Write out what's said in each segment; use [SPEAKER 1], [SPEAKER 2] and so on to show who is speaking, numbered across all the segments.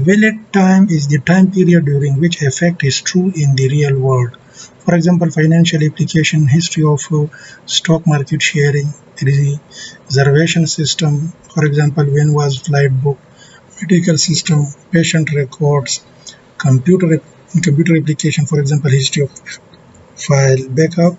[SPEAKER 1] Valid time is the time period during which effect is true in the real world. For example, financial application, history of stock market sharing, reservation system, for example, when was flight booked, medical system, patient records, computer application, for example, history of file backup.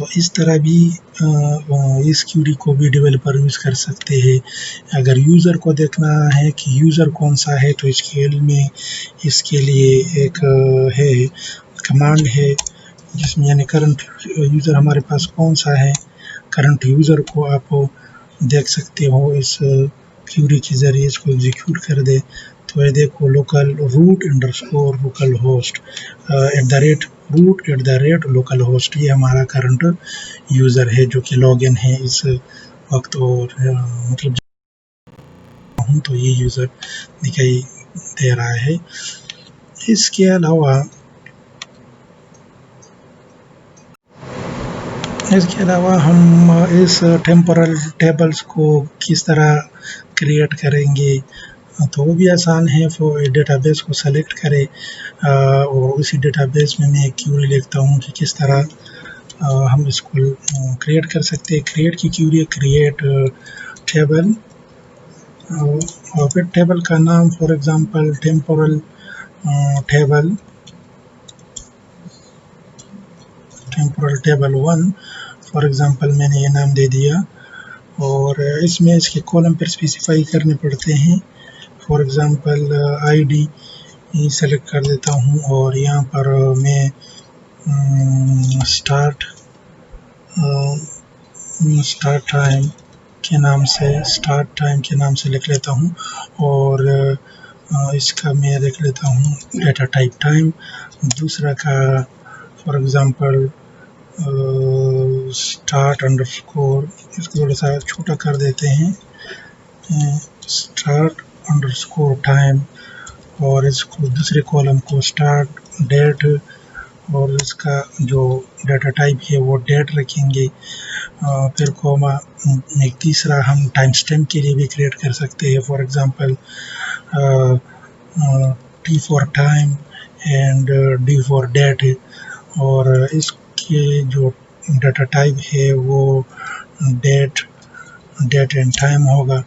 [SPEAKER 1] تو اس طرح بھی اس Curie کو بھی developer use کر سکتے ہیں. اگر user کو دیکھنا ہے کہ یوزر کون سا ہے تو اس کیل میں اس کے لیے ایک ہے کمانڈ ہے جس میں یعنی کرنٹ یوزر ہمارے پاس کون سا ہے. کرنٹ یوزر کو آپ دیکھ سکتے ہو اس کیوری کے ذریعے اس کو ایگزیکیوٹ کر دے. تو یہ دیکھو local root underscore local host @root local host یہ ہمارا کرنٹ یوزر ہے جو کہ لاگ ان ہے اس وقت. اور مطلب ہوں تو یہ یوزر دکھائی دے رہا ہے. اس کے علاوہ ہم اس ٹیمپورل ٹیبلز کو کس طرح کریٹ کریں گے تو وہ بھی آسان ہے. ڈیٹا بیس کو سلیکٹ کرے اور اسی ڈیٹا بیس میں ایک کیوری لکھتا ہوں کہ کس طرح ہم اس کو کریٹ کر سکتے ہیں. کریٹ کی کیوری کریٹ ٹیبل اور پھر ٹیبل کا نام for example temporal table 1 for example میں نے یہ نام دے دیا. اور اس میں اس کے کالم پر اسپیسیفائی کرنے پڑتے ہیں. For example I D select کر دیتا ہوں اور یہاں پر میں اسٹارٹ ٹائم کے نام سے لکھ لیتا ہوں. اور اس کا میں لکھ لیتا ہوں ڈیٹا ٹائپ ٹائم. دوسرا کا فار ایگزامپل اسٹارٹ انڈرسکور اس کو تھوڑا سا چھوٹا کر دیتے ہیں اسٹارٹ انڈرسکور ٹائم. اور اس کو دوسرے کالم کو اسٹارٹ ڈیٹ اور اس کا جو ڈیٹا ٹائپ ہے وہ ڈیٹ رکھیں گے. پھر کوما ایک تیسرا ہم ٹائم اسٹیمپ کے لیے بھی کریٹ کر سکتے ہیں. For example T for time and D for date. اور اس کے جو ڈیٹا ٹائپ ہے وہ ڈیٹ اینڈ ٹائم ہوگا.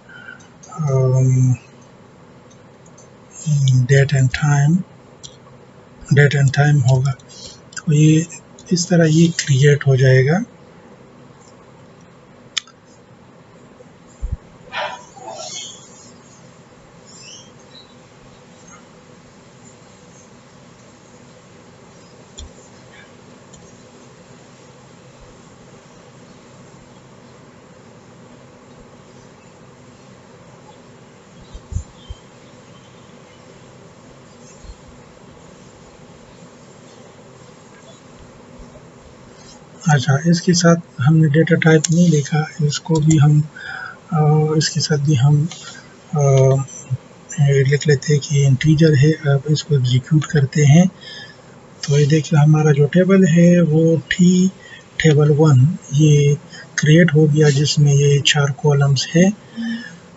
[SPEAKER 1] ڈیٹ اینڈ ٹائم ہوگا. تو یہ اس طرح یہ کریٹ ہو جائے گا. اچھا اس کے ساتھ ہم نے ڈیٹا ٹائپ نہیں لکھا اس کو بھی ہم اس کے ساتھ بھی ہم لکھ لیتے ہیں کہ انٹیجر ہے. اب اس کو ایگزیکیوٹ کرتے ہیں تو یہ دیکھیں ہمارا جو ٹیبل ہے وہ ٹیبل 1 یہ کریٹ ہو گیا جس میں یہ 4 کالمز ہے.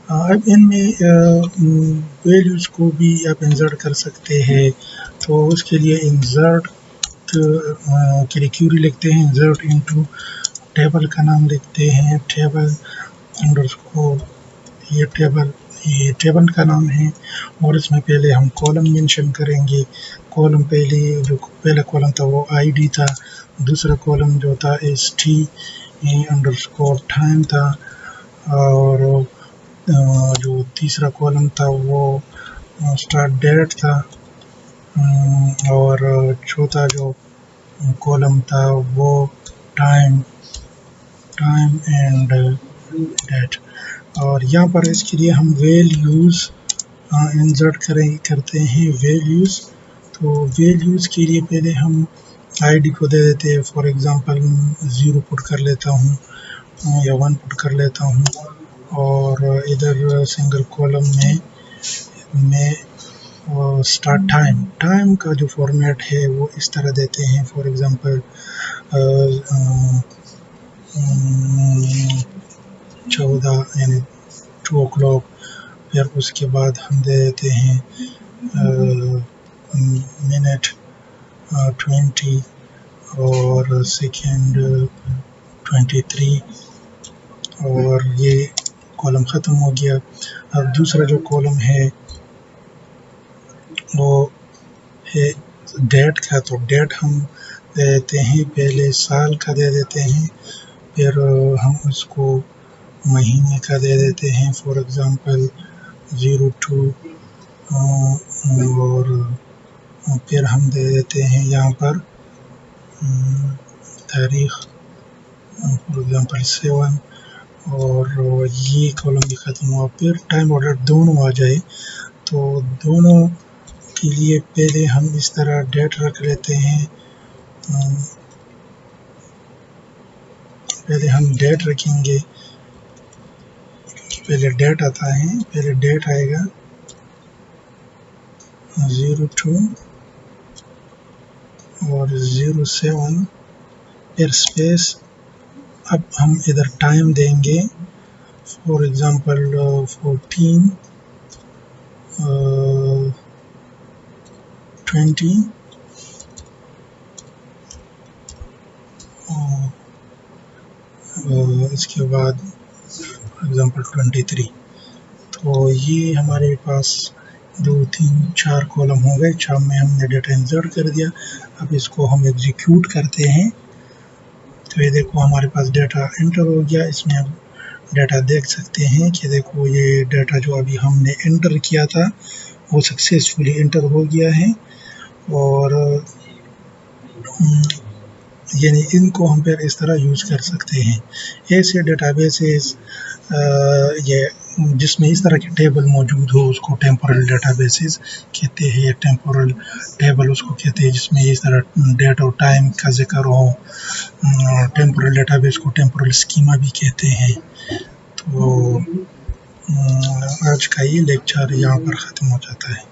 [SPEAKER 1] اب ان میں ویلیوز کو بھی آپ انسرٹ کر سکتے ہیں. تو اس کے لیے انسرٹ کے لیے کیوری لکھتے ہیں انسرٹ انٹو ٹیبل کا نام لکھتے ہیں ٹیبل انڈرسکور یہ ٹیبل کا نام ہے. اور اس میں پہلے ہم کالم مینشن کریں گے. کالم پہلا کالم تھا وہ آئی ڈی تھا. دوسرا کالم جو تھا ST انڈرسکور ٹائم تھا. اور جو تیسرا کالم تھا وہ اسٹارٹ ڈیٹ تھا. اور چوتھا جو کالم تھا وہ ٹائم اینڈ ڈیٹ. اور یہاں پر اس کے لیے ہم ویلیوز انسرٹ کرتے ہیں ویلیوز. تو ویلیوز کے لیے پہلے ہم آئی ڈی کو دے دیتے ہیں. فار ایگزامپل 0 پٹ کر لیتا ہوں یا 1 پٹ کر لیتا ہوں. اور ادھر سنگل کالم میں اسٹارٹ ٹائم کا جو فارمیٹ ہے وہ اس طرح دیتے ہیں. فار ایگزامپل 14 یعنی 2 o'clock. پھر اس کے بعد ہم دے دیتے ہیں منٹ 20 اور سیکنڈ 23. اور یہ کالم ختم ہو گیا. اب دوسرا جو کالم ہے وہ ہے ڈیٹ کا. تو ڈیٹ ہم دے دیتے ہیں، پہلے سال کا دے دیتے ہیں، پھر ہم اس کو مہینے کا دے دیتے ہیں، فار ایگزامپل 02 اور پھر ہم دے دیتے ہیں یہاں پر تاریخ فار ایگزامپل 7 اور یہ کالم بھی ختم ہوا، پھر ٹائم آرڈر دونوں آ جائے تو دونوں کے لیے پہلے ہم اس طرح ڈیٹ رکھ لیتے ہیں، پہلے ہم ڈیٹ رکھیں گے، پہلے ڈیٹ آتا ہے، پہلے ڈیٹ آئے گا 02 اور 07 پھر اسپیس، اب ہم ادھر ٹائم دیں گے فار ایگزامپل 14 20 اس کے بعد فار ایگزامپل 23، تو یہ ہمارے پاس 2 3 4 کالم ہو گئے، 6 میں ہم نے ڈیٹا انسرٹ کر دیا۔ اب اس کو ہم ایگزیکیوٹ کرتے ہیں تو یہ دیکھو ہمارے پاس ڈیٹا انٹر ہو گیا، اس میں اب ڈیٹا دیکھ سکتے ہیں کہ دیکھو یہ ڈیٹا جو ابھی ہم نے انٹر کیا تھا وہ سکسیسفلی انٹر ہو گیا ہے، اور یعنی ان کو ہم پھر اس طرح یوز کر سکتے ہیں۔ ایسے ڈیٹا بیسز یہ جس میں اس طرح کے ٹیبل موجود ہو اس کو ٹیمپورل ڈیٹا بیسز کہتے ہیں، یا ٹیمپورل ٹیبل اس کو کہتے ہیں، جس میں اس طرح ڈیٹ اور ٹائم کا ذکر ہو۔ ٹیمپورل ڈیٹا بیس کو ٹیمپورل اسکیما بھی کہتے ہیں۔ تو آج کا یہ لیکچر یہاں پر ختم ہو جاتا ہے۔